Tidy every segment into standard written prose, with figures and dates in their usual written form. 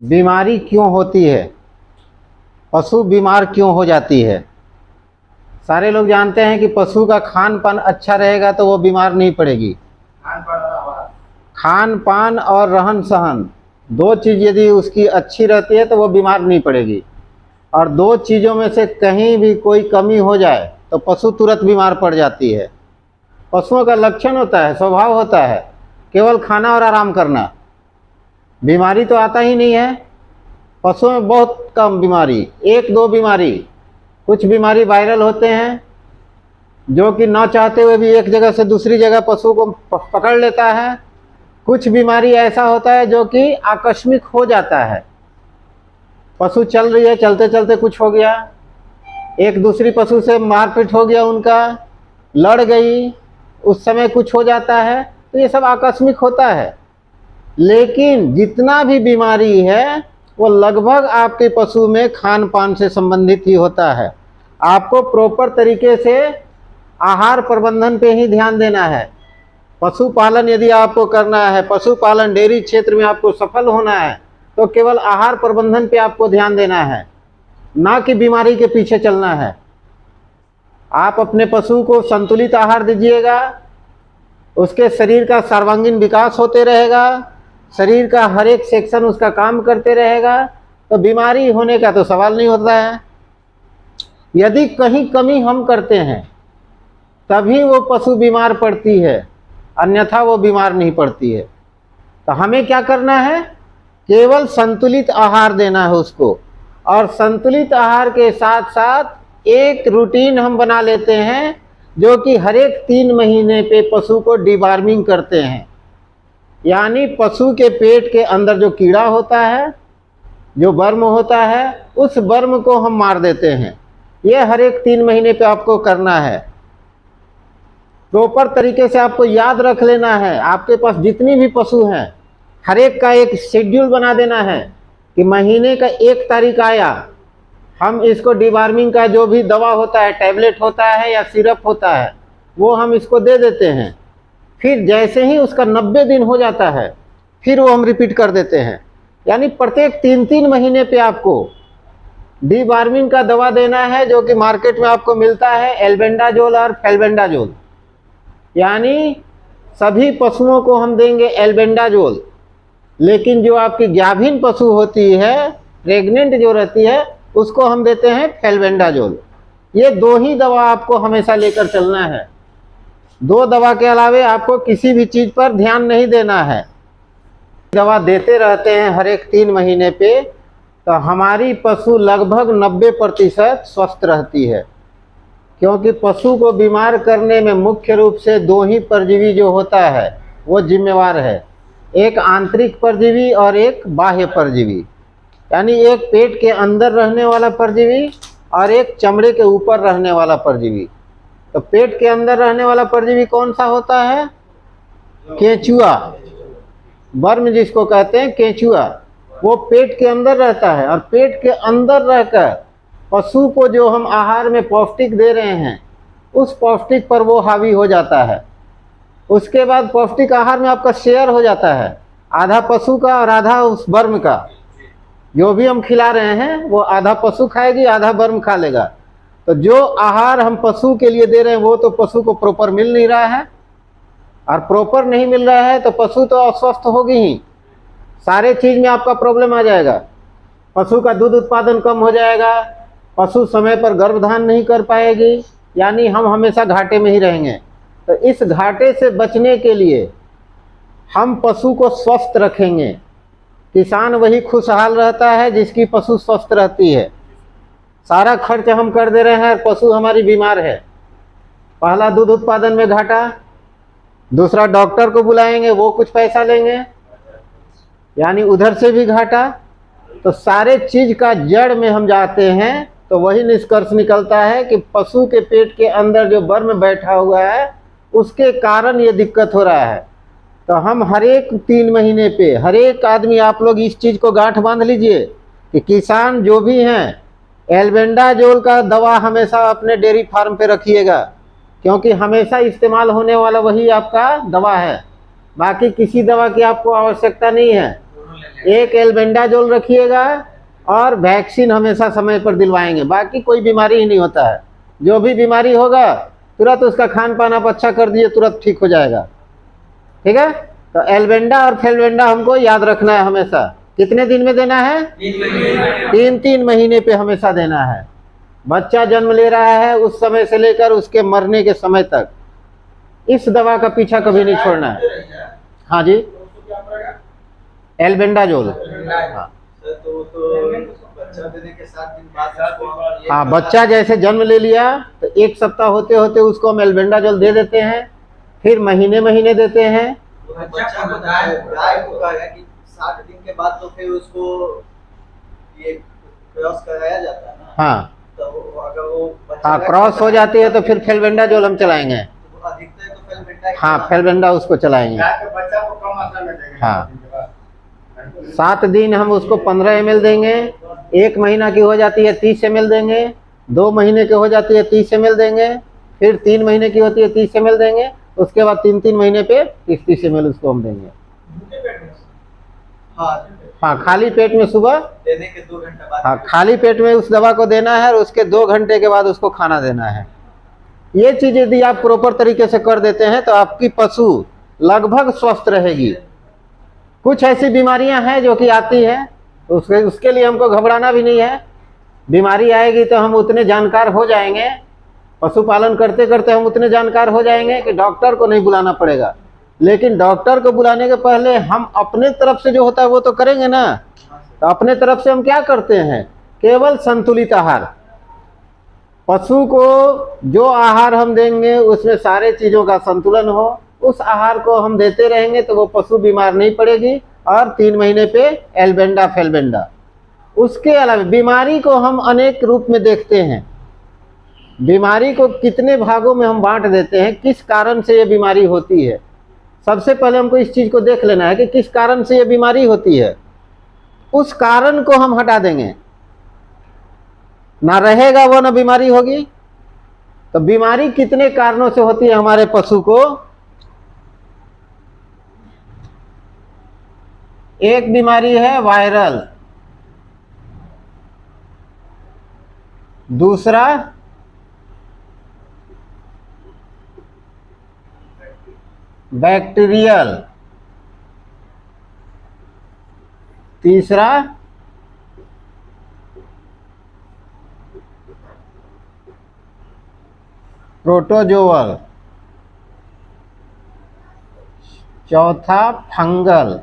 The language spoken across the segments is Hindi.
बीमारी क्यों होती है, पशु बीमार क्यों हो जाती है। सारे लोग जानते हैं कि पशु का खान पान अच्छा रहेगा तो वो बीमार नहीं पड़ेगी। खान पान और रहन सहन दो चीज़ यदि उसकी अच्छी रहती है तो वो बीमार नहीं पड़ेगी, और दो चीज़ों में से कहीं भी कोई कमी हो जाए तो पशु तुरंत बीमार पड़ जाती है। पशुओं का लक्षण होता है, स्वभाव होता है केवल खाना और आराम करना, बीमारी तो आता ही नहीं है। पशुओं में बहुत कम बीमारी, एक दो बीमारी, कुछ बीमारी वायरल होते हैं जो कि न चाहते हुए भी एक जगह से दूसरी जगह पशु को पकड़ लेता है। कुछ बीमारी ऐसा होता है जो कि आकस्मिक हो जाता है, पशु चल रही है, चलते चलते कुछ हो गया, एक दूसरी पशु से मारपीट हो गया, उनका लड़ गई, उस समय कुछ हो जाता है, तो ये सब आकस्मिक होता है। लेकिन जितना भी बीमारी है वो लगभग आपके पशु में खान पान से संबंधित ही होता है। आपको प्रॉपर तरीके से आहार प्रबंधन पे ही ध्यान देना है। पशुपालन यदि आपको करना है, पशुपालन डेयरी क्षेत्र में आपको सफल होना है, तो केवल आहार प्रबंधन पे आपको ध्यान देना है, ना कि बीमारी के पीछे चलना है। आप अपने पशु को संतुलित आहार दीजिएगा, उसके शरीर का सर्वांगीण विकास होते रहेगा, शरीर का हर एक सेक्शन उसका काम करते रहेगा, तो बीमारी होने का तो सवाल नहीं होता है। यदि कहीं कमी हम करते हैं तभी वो पशु बीमार पड़ती है, अन्यथा वो बीमार नहीं पड़ती है। तो हमें क्या करना है, केवल संतुलित आहार देना है उसको, और संतुलित आहार के साथ साथ एक रूटीन हम बना लेते हैं जो कि हर एक 3 महीने पे पशु को डिवार्मिंग करते हैं। यानी पशु के पेट के अंदर जो कीड़ा होता है, जो वर्म होता है, उस वर्म को हम मार देते हैं। ये हर एक 3 महीने पे आपको करना है। प्रॉपर तरीके से आपको याद रख लेना है, आपके पास जितनी भी पशु हैं हर एक का एक शेड्यूल बना देना है कि महीने का 1 तारीख आया, हम इसको डिवार्मिंग का जो भी दवा होता है, टैबलेट होता है या सिरप होता है, वो हम इसको दे देते हैं। फिर जैसे ही उसका 90 दिन हो जाता है फिर वो हम रिपीट कर देते हैं। यानी प्रत्येक 3-3 महीने पे आपको डिवार्मिंग का दवा देना है, जो कि मार्केट में आपको मिलता है एल्बेंडाजोल और फेल्बेंडाजोल। यानी सभी पशुओं को हम देंगे एल्बेंडाजोल, लेकिन जो आपकी गाभिन पशु होती है, प्रेग्नेंट जो रहती है, उसको हम देते हैं फेल्बेंडाजोल। ये 2 ही दवा आपको हमेशा लेकर चलना है। 2 दवा के अलावे आपको किसी भी चीज़ पर ध्यान नहीं देना है। दवा देते रहते हैं हर एक 3 महीने पे, तो हमारी पशु लगभग 90% स्वस्थ रहती है। क्योंकि पशु को बीमार करने में मुख्य रूप से 2 ही परजीवी जो होता है वो जिम्मेवार है, एक आंतरिक परजीवी और एक बाह्य परजीवी। यानी एक पेट के अंदर रहने वाला परजीवी और एक चमड़े के ऊपर रहने वाला परजीवी। तो पेट के अंदर रहने वाला परजीवी कौन सा होता है, केंचुआ, वर्म जिसको कहते हैं केंचुआ, वो पेट के अंदर रहता है। और पेट के अंदर रहकर पशु को जो हम आहार में पौष्टिक दे रहे हैं, उस पौष्टिक पर वो हावी हो जाता है। उसके बाद पौष्टिक आहार में आपका शेयर हो जाता है, आधा पशु का और आधा उस वर्म का। जो भी हम खिला रहे हैं वो आधा पशु खाएगी, आधा वर्म खा लेगा। तो जो आहार हम पशु के लिए दे रहे हैं वो तो पशु को प्रॉपर मिल नहीं रहा है, और प्रॉपर नहीं मिल रहा है तो पशु तो अस्वस्थ होगी ही, सारे चीज़ में आपका प्रॉब्लम आ जाएगा। पशु का दूध उत्पादन कम हो जाएगा, पशु समय पर गर्भधान नहीं कर पाएगी, यानी हम हमेशा घाटे में ही रहेंगे। तो इस घाटे से बचने के लिए हम पशु को स्वस्थ रखेंगे। किसान वही खुशहाल रहता है जिसकी पशु स्वस्थ रहती है। सारा खर्च हम कर दे रहे हैं और पशु हमारी बीमार है। पहला दूध उत्पादन में घाटा, दूसरा डॉक्टर को बुलाएंगे, वो कुछ पैसा लेंगे, यानी उधर से भी घाटा। तो सारे चीज का जड़ में हम जाते हैं तो वही निष्कर्ष निकलता है कि पशु के पेट के अंदर जो वर्म बैठा हुआ है उसके कारण ये दिक्कत हो रहा है। तो हम हर एक 3 महीने पे हर एक आदमी, आप लोग इस चीज़ को गांठ बांध लीजिए कि किसान जो भी हैं, एल्बेंडाजोल का दवा हमेशा अपने डेयरी फार्म पे रखिएगा, क्योंकि हमेशा इस्तेमाल होने वाला वही आपका दवा है। बाकी किसी दवा की आपको आवश्यकता नहीं है। एक एल्बेंडाजोल रखिएगा और वैक्सीन हमेशा समय पर दिलवाएंगे। बाकी कोई बीमारी ही नहीं होता है, जो भी बीमारी होगा तुरंत उसका खान पान आप अच्छा कर दिए तुरंत ठीक हो जाएगा। ठीक है, तो एल्बेंडा और फेल्बेंडा हमको याद रखना है हमेशा। कितने दिन में देना है? 3 महीने पे हमेशा देना है। बच्चा जन्म ले रहा है उस समय से लेकर उसके मरने के समय तक इस दवा का पीछा कभी नहीं छोड़ना है। हाँ जी, एल्बेंडाजोल। हाँ हाँ, बच्चा जैसे जन्म ले लिया तो 1 सप्ताह होते होते उसको हम एल्बेंडाजोल दे देते हैं, फिर महीने महीने देते हैं। बच्चा को गाय को कहा कि 60 दिन के बाद तो फिर उसको ये क्रॉस कराया जाता है ना। हाँ, तो अगर वो हाँ क्रॉस हो जाती है तो फिर फेल्बेंडाजोल हम चलाएंगे। अधिकतर तो फेल्बेंडा। हाँ, फेल्बेंडा उसको चलाएंगे। बच्चा को कम मात्रा में देंगे। हाँ, 7 दिन हम उसको 15 ml देंगे, 1 महीना की हो जाती है 30 ml देंगे, 2 महीने की हो जाती है 30 ml देंगे, फिर 3 महीने की होती है 30 ml देंगे, उसके बाद 3 महीने पे 30 ml उसको हम देंगे। हाँ, खाली पेट में सुबह देने के 2 घंटे बाद। हाँ, खाली पेट में उस दवा को देना है और उसके 2 घंटे के बाद उसको खाना देना है। ये चीज यदि आप प्रॉपर तरीके से कर देते हैं तो आपकी पशु लगभग स्वस्थ रहेगी। कुछ ऐसी बीमारियां हैं जो कि आती है, उसके लिए हमको घबराना भी नहीं है। बीमारी आएगी तो हम उतने जानकार हो जाएंगे, पशुपालन करते करते हम उतने जानकार हो जाएंगे कि डॉक्टर को नहीं बुलाना पड़ेगा। लेकिन डॉक्टर को बुलाने के पहले हम अपने तरफ से जो होता है वो तो करेंगे ना। तो अपने तरफ से हम क्या करते हैं? केवल संतुलित आहार। पशु को जो आहार हम देंगे उसमें सारे चीज़ों का संतुलन हो, उस आहार को हम देते रहेंगे तो वो पशु बीमार नहीं पड़ेगी। और 3 महीने पे एल्बेंडा फेल्बेंडा। उसके अलावा बीमारी को हम अनेक रूप में देखते हैं। बीमारी को कितने भागों में हम बांट देते हैं, किस कारण से ये बीमारी होती है। सबसे पहले हमको इस चीज़ को देख लेना है कि किस कारण से ये बीमारी होती है। उस कारण को हम हटा देंगे, ना रहेगा वो ना बीमारी होगी। तो बीमारी कितने कारणों से होती है हमारे पशु को? एक बीमारी है वायरल, दूसरा बैक्टीरियल, तीसरा प्रोटोजोअल, चौथा फंगल।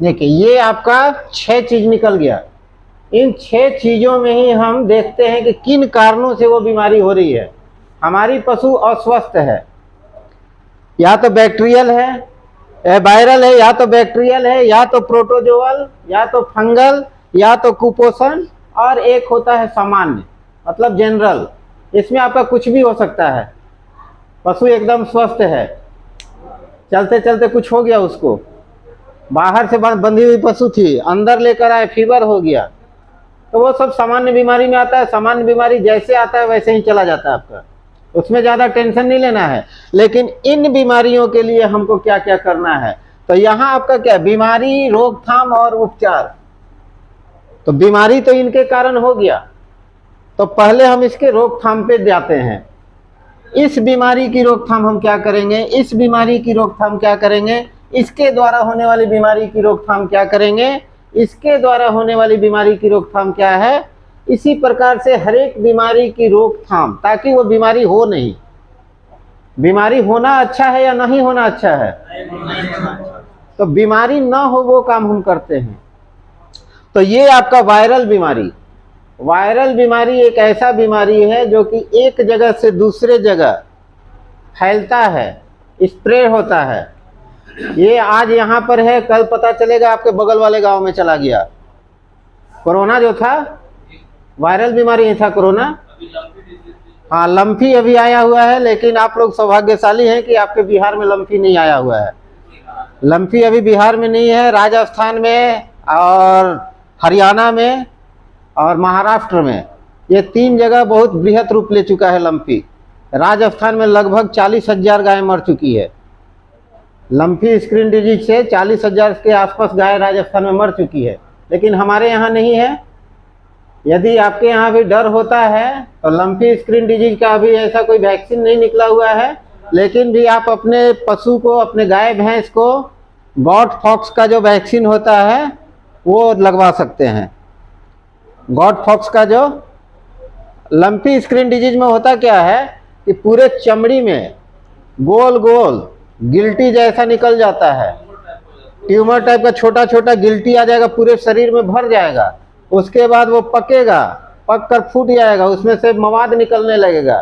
देखिए ये आपका 6 चीज निकल गया। इन 6 चीजों में ही हम देखते हैं कि किन कारणों से वो बीमारी हो रही है। हमारी पशु अस्वस्थ है, या तो बैक्टीरियल है, वायरल है, या तो बैक्टीरियल है, या तो प्रोटोजोअल, या तो फंगल, या तो कुपोषण, और एक होता है सामान्य मतलब जनरल। इसमें आपका कुछ भी हो सकता है। पशु एकदम स्वस्थ है, चलते चलते कुछ हो गया उसको, बाहर से बंधी हुई पशु थी, अंदर लेकर आए फीवर हो गया, तो वो सब सामान्य बीमारी में आता है। सामान्य बीमारी जैसे आता है वैसे ही चला जाता है आपका, उसमें ज़्यादा टेंशन नहीं लेना है। लेकिन इन बीमारियों के लिए हमको क्या क्या करना है? तो यहाँ आपका क्या, बीमारी, रोकथाम और उपचार। तो बीमारी तो इनके कारण हो गया, तो पहले हम इसके रोकथाम पे जाते हैं। इस बीमारी की रोकथाम हम क्या करेंगे, इस बीमारी की रोकथाम क्या करेंगे, इसके द्वारा होने वाली बीमारी की रोकथाम क्या करेंगे, इसके द्वारा होने वाली बीमारी की रोकथाम क्या है। इसी प्रकार से हर एक बीमारी की रोकथाम, ताकि वो बीमारी हो नहीं। बीमारी होना अच्छा है या नहीं होना अच्छा है? तो बीमारी ना हो वो काम हम करते हैं। तो ये आपका वायरल बीमारी। वायरल बीमारी एक ऐसा बीमारी है जो कि एक जगह से दूसरे जगह फैलता है, स्प्रेड होता है। ये आज यहाँ पर है, कल पता चलेगा आपके बगल वाले गांव में चला गया। कोरोना जो था वायरल बीमारी ही था कोरोना। हाँ, लम्फी अभी आया हुआ है, लेकिन आप लोग सौभाग्यशाली हैं कि आपके बिहार में लम्फी नहीं आया हुआ है। लम्पी अभी बिहार में नहीं है, राजस्थान में और हरियाणा में और महाराष्ट्र में, ये 3 जगह बहुत बृहत रूप ले चुका है लम्पी। राजस्थान में लगभग 40,000 गाय मर चुकी है। लम्पी स्किन डिजीज से 40,000 के आसपास गाय राजस्थान में मर चुकी है, लेकिन हमारे यहाँ नहीं है। यदि आपके यहाँ भी डर होता है तो लम्पी स्किन डिजीज का अभी ऐसा कोई वैक्सीन नहीं निकला हुआ है, लेकिन भी आप अपने पशु को, अपने गाय भैंस को गॉट फॉक्स का जो वैक्सीन होता है वो लगवा सकते हैं। गॉट फॉक्स का जो लम्पी स्किन डिजीज में होता क्या है कि पूरे चमड़ी में गोल गोल गिल्टी जैसा निकल जाता है, ट्यूमर टाइप का छोटा छोटा गिल्टी आ जाएगा, पूरे शरीर में भर जाएगा। उसके बाद वो पकेगा, पक कर फूट जाएगा, उसमें से मवाद निकलने लगेगा,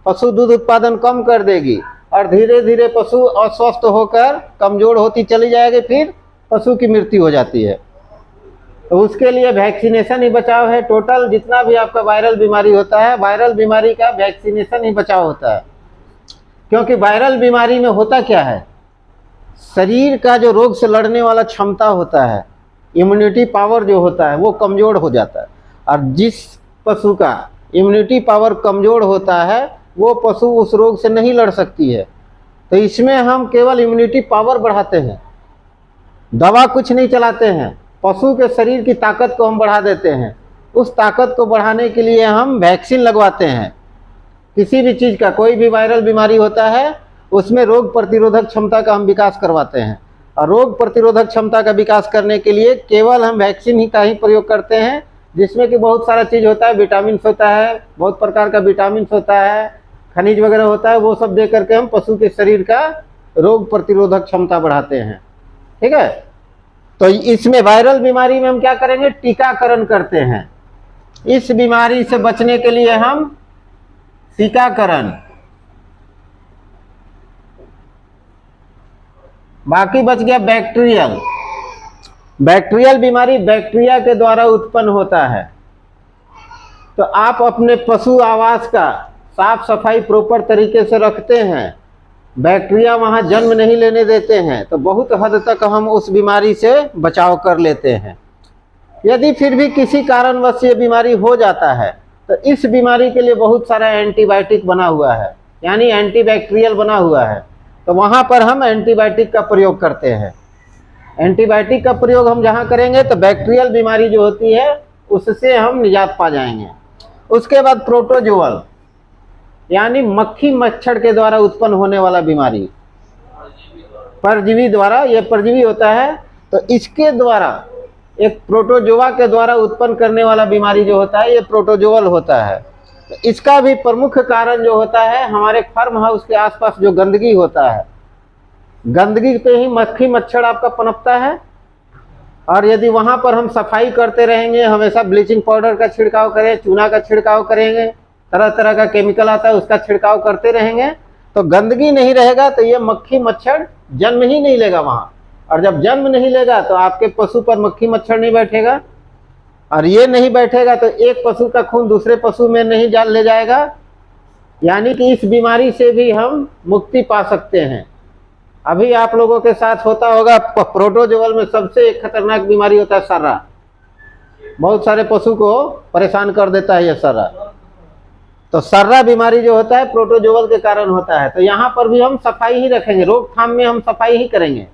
पशु दूध उत्पादन कम कर देगी और धीरे धीरे पशु अस्वस्थ होकर कमजोर होती चली जाएगी, फिर पशु की मृत्यु हो जाती है। तो उसके लिए वैक्सीनेशन ही बचाव है। टोटल जितना भी आपका वायरल बीमारी होता है, वायरल बीमारी का वैक्सीनेशन ही बचाव होता है। क्योंकि वायरल बीमारी में होता क्या है, शरीर का जो रोग से लड़ने वाला क्षमता होता है, इम्यूनिटी पावर जो होता है वो कमज़ोर हो जाता है। और जिस पशु का इम्यूनिटी पावर कमज़ोर होता है वो पशु उस रोग से नहीं लड़ सकती है। तो इसमें हम केवल इम्यूनिटी पावर बढ़ाते हैं, दवा कुछ नहीं चलाते हैं, पशु के शरीर की ताकत को हम बढ़ा देते हैं। उस ताकत को बढ़ाने के लिए हम वैक्सीन लगवाते हैं। किसी भी चीज़ का, कोई भी वायरल बीमारी होता है उसमें रोग प्रतिरोधक क्षमता का हम विकास करवाते हैं। और रोग प्रतिरोधक क्षमता का विकास करने के लिए केवल हम वैक्सीन ही का ही प्रयोग करते हैं, जिसमें कि बहुत सारा चीज़ होता है, विटामिन होता है, बहुत प्रकार का विटामिन होता है, खनिज वगैरह होता है, वो सब दे करके हम पशु के शरीर का रोग प्रतिरोधक क्षमता बढ़ाते हैं। ठीक है। तो इसमें वायरल बीमारी में हम क्या करेंगे, टीकाकरण करते हैं। इस बीमारी से बचने के लिए हम टीकाकरण, बाकी बच गया बैक्टीरियल। बैक्टीरियल बीमारी बैक्टीरिया के द्वारा उत्पन्न होता है। तो आप अपने पशु आवास का साफ सफाई प्रॉपर तरीके से रखते हैं, बैक्टीरिया वहाँ जन्म नहीं लेने देते हैं, तो बहुत हद तक हम उस बीमारी से बचाव कर लेते हैं। यदि फिर भी किसी कारणवश ये बीमारी हो जाता है तो इस बीमारी के लिए बहुत सारा एंटीबायोटिक बना हुआ है, यानी एंटीबैक्टीरियल बना हुआ है। तो वहाँ पर हम एंटीबायोटिक का प्रयोग करते हैं। एंटीबायोटिक का प्रयोग हम जहाँ करेंगे तो बैक्टीरियल बीमारी जो होती है उससे हम निजात पा जाएंगे। उसके बाद प्रोटोजोअल, यानी मक्खी मच्छर के द्वारा उत्पन्न होने वाला बीमारी, परजीवी द्वारा, ये परजीवी होता है, तो इसके द्वारा एक प्रोटोजोआ के द्वारा उत्पन्न करने वाला बीमारी जो होता है ये प्रोटोजोअल होता है। तो इसका भी प्रमुख कारण जो होता है, हमारे फार्म हाउस के आसपास जो गंदगी होता है, गंदगी पे ही मक्खी मच्छर आपका पनपता है। और यदि वहाँ पर हम सफाई करते रहेंगे, हमेशा ब्लीचिंग पाउडर का छिड़काव करें, चूना का छिड़काव करेंगे, तरह तरह का केमिकल आता है उसका छिड़काव करते रहेंगे, तो गंदगी नहीं रहेगा तो ये मक्खी मच्छर जन्म ही नहीं लेगा वहाँ। और जब जन्म नहीं लेगा तो आपके पशु पर मक्खी मच्छर नहीं बैठेगा, और ये नहीं बैठेगा तो एक पशु का खून दूसरे पशु में नहीं ले जाएगा, यानी कि इस बीमारी से भी हम मुक्ति पा सकते हैं। अभी आप लोगों के साथ होता होगा, प्रोटोजोअल में सबसे एक खतरनाक बीमारी होता है सर्रा। बहुत सारे पशु को परेशान कर देता है ये सर्रा। तो सर्रा बीमारी जो होता है प्रोटोजोअल के कारण होता है। तो यहाँ पर भी हम सफाई ही रखेंगे, रोकथाम में हम सफाई ही करेंगे।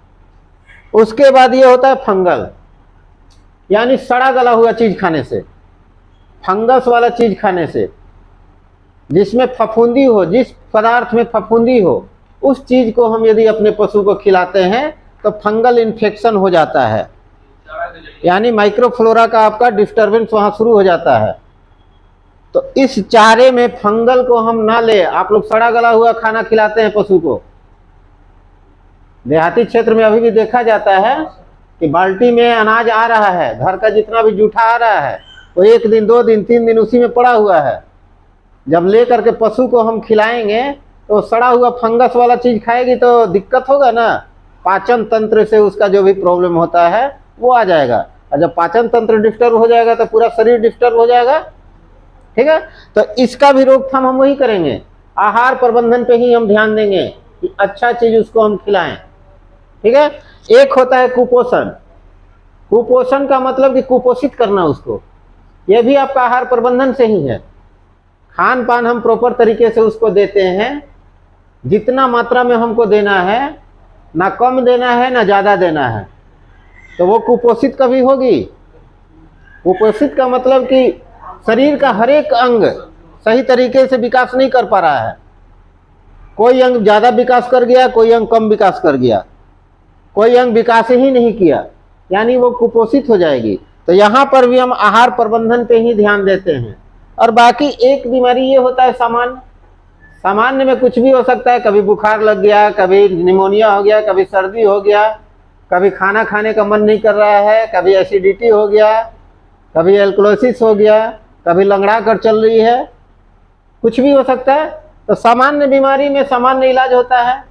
उसके बाद ये होता है फंगल, यानी सड़ा गला हुआ चीज खाने से, फंगस वाला चीज खाने से, जिसमें फफूंदी हो, जिस पदार्थ में फफूंदी हो उस चीज को हम यदि अपने पशु को खिलाते हैं तो फंगल इन्फेक्शन हो जाता है, यानी माइक्रोफ्लोरा का आपका डिस्टर्बेंस वहाँ शुरू हो जाता है। तो इस चारे में फंगल को हम ना ले, आप लोग सड़ा गला हुआ खाना खिलाते हैं पशु को। देहाती क्षेत्र में अभी भी देखा जाता है कि बाल्टी में अनाज आ रहा है, घर का जितना भी जूठा आ रहा है वो 1 दिन 2 दिन 3 दिन उसी में पड़ा हुआ है। जब ले करके पशु को हम खिलाएंगे तो सड़ा हुआ फंगस वाला चीज़ खाएगी तो दिक्कत होगा ना, पाचन तंत्र से उसका जो भी प्रॉब्लम होता है वो आ जाएगा। और जब पाचन तंत्र डिस्टर्ब हो जाएगा तो पूरा शरीर डिस्टर्ब हो जाएगा। ठीक है। तो इसका भी रोकथाम हम वही करेंगे, आहार प्रबंधन पे ही हम ध्यान देंगे कि अच्छा चीज़ उसको हम खिलाएं। ठीक है। एक होता है कुपोषण। कुपोषण का मतलब कि कुपोषित करना उसको, यह भी आपका आहार प्रबंधन से ही है। खान पान हम प्रॉपर तरीके से उसको देते हैं, जितना मात्रा में हमको देना है, ना कम देना है ना ज़्यादा देना है, तो वो कुपोषित कभी होगी। कुपोषित का मतलब कि शरीर का हर एक अंग सही तरीके से विकास नहीं कर पा रहा है। कोई अंग ज़्यादा विकास कर गया, कोई अंग कम विकास कर गया, कोई अंग विकास ही नहीं किया, यानी वो कुपोषित हो जाएगी। तो यहाँ पर भी हम आहार प्रबंधन पे ही ध्यान देते हैं। और बाकी एक बीमारी ये होता है सामान्य। सामान्य में कुछ भी हो सकता है, कभी बुखार लग गया, कभी निमोनिया हो गया, कभी सर्दी हो गया, कभी खाना खाने का मन नहीं कर रहा है, कभी एसिडिटी हो गया, कभी एल्कोलोसिस हो गया, कभी लंगड़ा कर चल रही है, कुछ भी हो सकता है। तो सामान्य बीमारी में सामान्य इलाज होता है।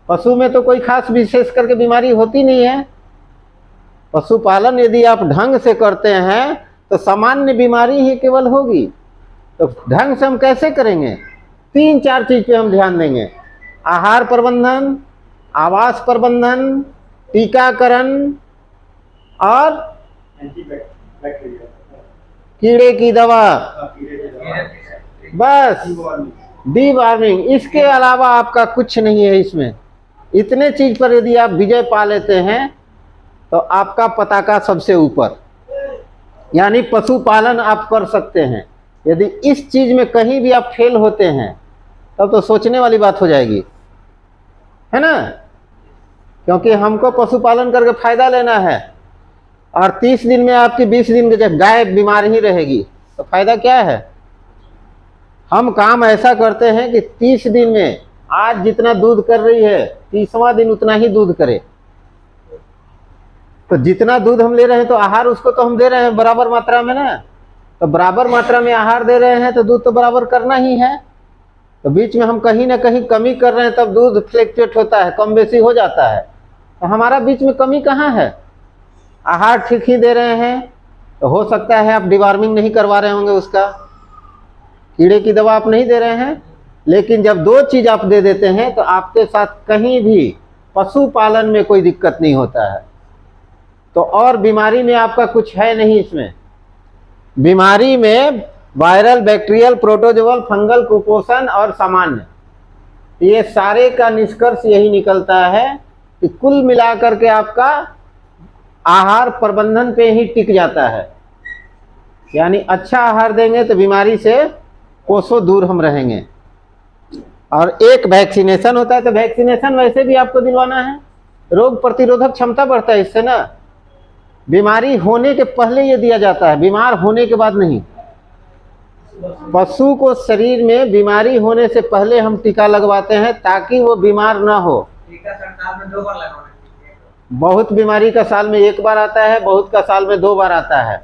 पशु में तो कोई खास विशेष करके बीमारी होती नहीं है। पशुपालन यदि आप ढंग से करते हैं तो सामान्य बीमारी ही केवल होगी। तो ढंग से हम कैसे करेंगे? 3-4 चीज पे हम ध्यान देंगे। आहार प्रबंधन, आवास प्रबंधन, टीकाकरण और कीड़े की दवा, बस डीवॉर्मिंग। इसके अलावा आपका कुछ नहीं है इसमें। इतने चीज पर यदि आप विजय पा लेते हैं तो आपका पताका सबसे ऊपर, यानी पशुपालन आप कर सकते हैं। यदि इस चीज में कहीं भी आप फेल होते हैं तब तो सोचने वाली बात हो जाएगी, है ना। क्योंकि हमको पशुपालन करके फायदा लेना है, और 30 दिन में आपकी 20 दिन की जब गाय बीमार ही रहेगी तो फायदा क्या है। हम काम ऐसा करते हैं कि 30 दिन में आज जितना दूध कर रही है 30वां दिन उतना ही दूध करे। तो जितना दूध हम ले रहे हैं तो आहार उसको तो हम दे रहे हैं बराबर मात्रा में ना। तो बराबर मात्रा में आहार दे रहे हैं तो दूध तो बराबर करना ही है। तो बीच में हम कहीं ना कहीं कमी कर रहे हैं तब दूध फ्लक्चुएट होता है, कम बेसी हो जाता है। तो हमारा बीच में कमी कहाँ है? आहार ठीक ही दे रहे हैं। तो हो सकता है आप डिवॉर्मिंग नहीं करवा रहे होंगे, उसका कीड़े की दवा आप नहीं दे रहे हैं, लेकिन जब 2 चीज आप दे देते हैं तो आपके साथ कहीं भी पशुपालन में कोई दिक्कत नहीं होता है। तो और बीमारी में आपका कुछ है नहीं। इसमें बीमारी में वायरल, बैक्टीरियल, प्रोटोजोअल, फंगल, कुपोषण और सामान्य, ये सारे का निष्कर्ष यही निकलता है कि कुल मिलाकर के आपका आहार प्रबंधन पे ही टिक जाता है। यानी अच्छा आहार देंगे तो बीमारी से कोसों दूर हम रहेंगे। और एक वैक्सीनेशन होता है, तो वैक्सीनेशन वैसे भी आपको दिलवाना है। रोग प्रतिरोधक क्षमता बढ़ता है इससे ना। बीमारी होने के पहले ये दिया जाता है, बीमार होने के बाद नहीं। पशु को शरीर में बीमारी होने से पहले हम टीका लगवाते हैं ताकि वो बीमार ना हो। टीका साल में 2 बार लगवाना चाहिए। बहुत बीमारी का साल में 1 बार आता है, बहुत का साल में 2 बार आता है।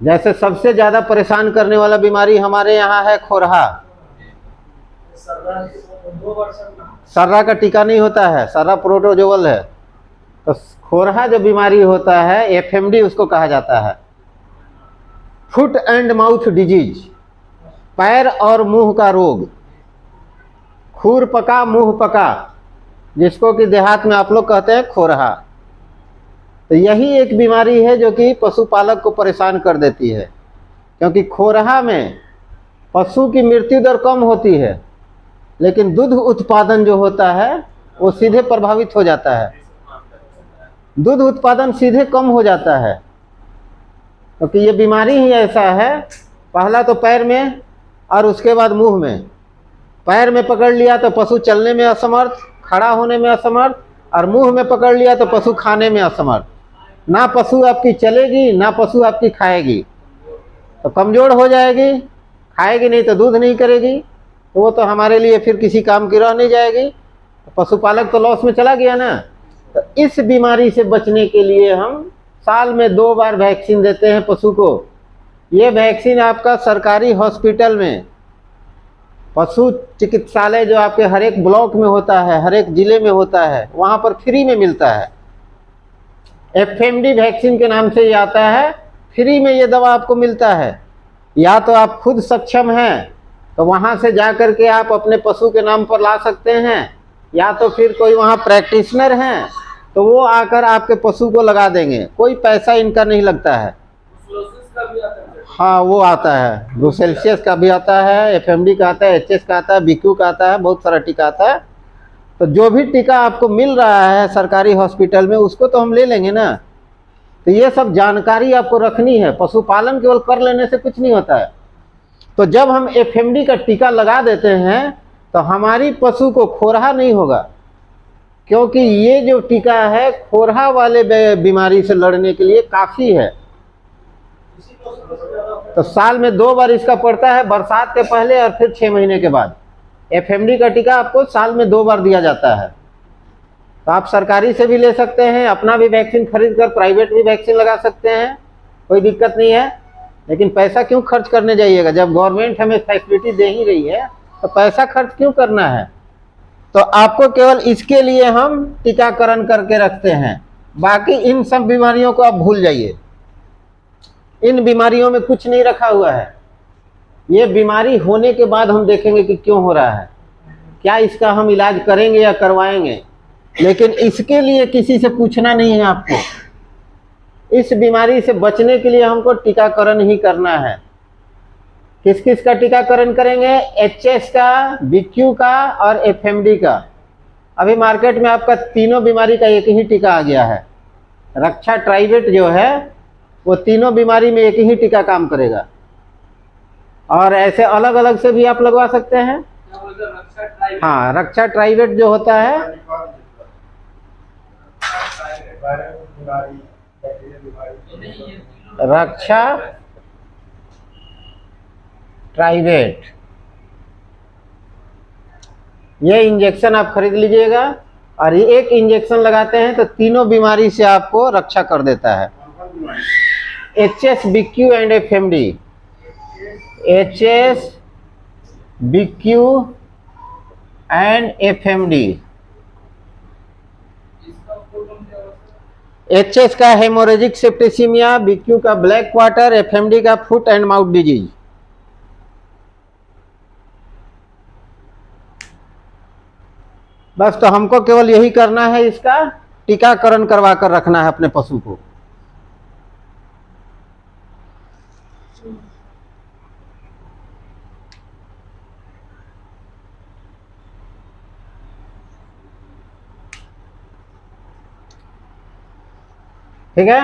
जैसे सबसे ज्यादा परेशान करने वाला बीमारी हमारे यहाँ है खोरहा। सर्रा का टीका नहीं होता है, सर्रा प्रोटोजोअल है। तो खोरहा जो बीमारी होता है, एफएमडी उसको कहा जाता है, फुट एंड माउथ डिजीज, पैर और मुंह का रोग, खूर पका मुंह पका, जिसको कि देहात में आप लोग कहते हैं खोरहा। तो यही एक बीमारी है जो कि पशुपालक को परेशान कर देती है, क्योंकि खोरहा में पशु की मृत्यु दर कम होती है, लेकिन दूध उत्पादन जो होता है वो सीधे प्रभावित हो जाता है। दूध उत्पादन सीधे कम हो जाता है, क्योंकि ये बीमारी ही ऐसा है। पहला तो पैर में और उसके बाद मुंह में। पैर में पकड़ लिया तो पशु चलने में असमर्थ, खड़ा होने में असमर्थ, और मुंह में पकड़ लिया तो पशु खाने में असमर्थ। ना पशु आपकी चलेगी ना पशु आपकी खाएगी, तो कमज़ोर हो जाएगी। खाएगी नहीं तो दूध नहीं करेगी, तो वो तो हमारे लिए फिर किसी काम की रह नहीं जाएगी। तो पशुपालक तो लॉस में चला गया ना। तो इस बीमारी से बचने के लिए हम साल में 2 बार वैक्सीन देते हैं पशु को। ये वैक्सीन आपका सरकारी हॉस्पिटल में, पशु चिकित्सालय जो आपके हर एक ब्लॉक में होता है, हर एक जिले में होता है, वहाँ पर फ्री में मिलता है। एफएमडी वैक्सीन के नाम से ये आता है, फ्री में ये दवा आपको मिलता है। या तो आप खुद सक्षम हैं तो वहाँ से जा कर के आप अपने पशु के नाम पर ला सकते हैं, या तो फिर कोई वहाँ प्रैक्टिशनर हैं तो वो आकर आपके पशु को लगा देंगे, कोई पैसा इनका नहीं लगता है। हाँ वो आता है, ब्रुसेल्सियस का भी आता है, एफएमडी का आता है, एचएस का आता है, बीक्यू का आता है, बहुत सारा टीका आता है। तो जो भी टीका आपको मिल रहा है सरकारी हॉस्पिटल में उसको तो हम ले लेंगे ना। तो ये सब जानकारी आपको रखनी है, पशुपालन केवल कर लेने से कुछ नहीं होता है। तो जब हम एफएमडी का टीका लगा देते हैं तो हमारी पशु को खोरहा नहीं होगा, क्योंकि ये जो टीका है खोरहा वाले बीमारी से लड़ने के लिए काफ़ी है। तो साल में 2 बार इसका पड़ता है, बरसात के पहले और फिर 6 महीने के बाद। एफएमडी का टीका आपको साल में 2 बार दिया जाता है। तो आप सरकारी से भी ले सकते हैं, अपना भी वैक्सीन खरीद कर प्राइवेट भी वैक्सीन लगा सकते हैं, कोई दिक्कत नहीं है। लेकिन पैसा क्यों खर्च करने जाइएगा, जब गवर्नमेंट हमें फैसिलिटी दे ही रही है तो पैसा खर्च क्यों करना है। तो आपको केवल इसके लिए हम टीकाकरण करके रखते हैं, बाकी इन सब बीमारियों को आप भूल जाइए। इन बीमारियों में कुछ नहीं रखा हुआ है। ये बीमारी होने के बाद हम देखेंगे कि क्यों हो रहा है, क्या इसका हम इलाज करेंगे या करवाएंगे, लेकिन इसके लिए किसी से पूछना नहीं है आपको। इस बीमारी से बचने के लिए हमको टीकाकरण ही करना है। किस किस का टीकाकरण करेंगे? एचएस का, बीक्यू का और एफएमडी का। अभी मार्केट में आपका तीनों बीमारी का एक ही टीका आ गया है। रक्षा ट्राइवेट जो है वो तीनों बीमारी में एक ही टीका काम करेगा, और ऐसे अलग अलग से भी आप लगवा सकते हैं। हाँ, रक्षा ट्राइवेट जो होता है, रक्षा ट्राइवेट, ये इंजेक्शन आप खरीद लीजिएगा, और ये एक इंजेक्शन लगाते हैं तो तीनों बीमारी से आपको रक्षा कर देता है। HS, BQ and FMD. HS, BQ and FMD. HS का हेमोरेजिक सेप्टिसिमिया, बीक्यू का ब्लैक क्वार्टर, एफएमडी का फुट एंड माउथ डिजीज। बस, तो हमको केवल यही करना है, इसका टीकाकरण करवा कर रखना है अपने पशु को। ठीक है,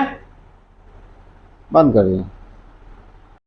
बंद करिए।